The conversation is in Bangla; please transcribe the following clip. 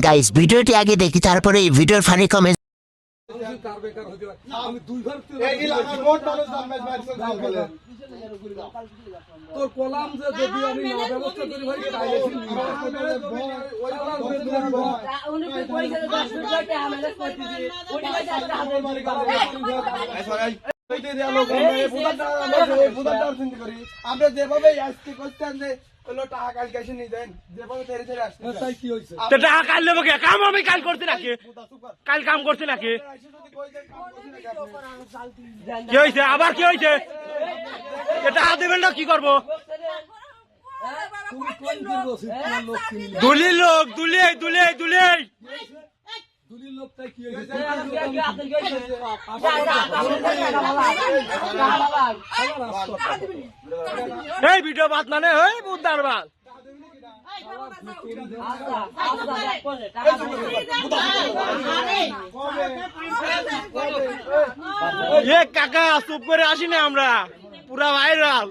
গাইস ভিডিওটি আগে দেখি তারপরে এই ভিডিওর ফানি কমেন্ট। তোর কলাম যে যদি আমি না ব্যবস্থা করি ভাই তাইলে আমরা যেভাবে আজকে করছেন যে টাকা কাল কাছে নিয়ে দেন যেভাবে তেরে তেরে আসছে তাই কি হয়েছে টাকা কাল নেবো কে? কাম আমি কাল করছি নাকি? কাল কাম করছি নাকি? কি হয়েছে? আবার কি হয়েছে? এটা দেবেন না কি করবো? দুলির লোক দুলিয়ে দুলিয়ে দুলিয়ে এই ভিডিও বাদ মানে ওই বুদ্ধার বাল কাকা চুপ করে আসি না আমরা পুরা ভাইরাল।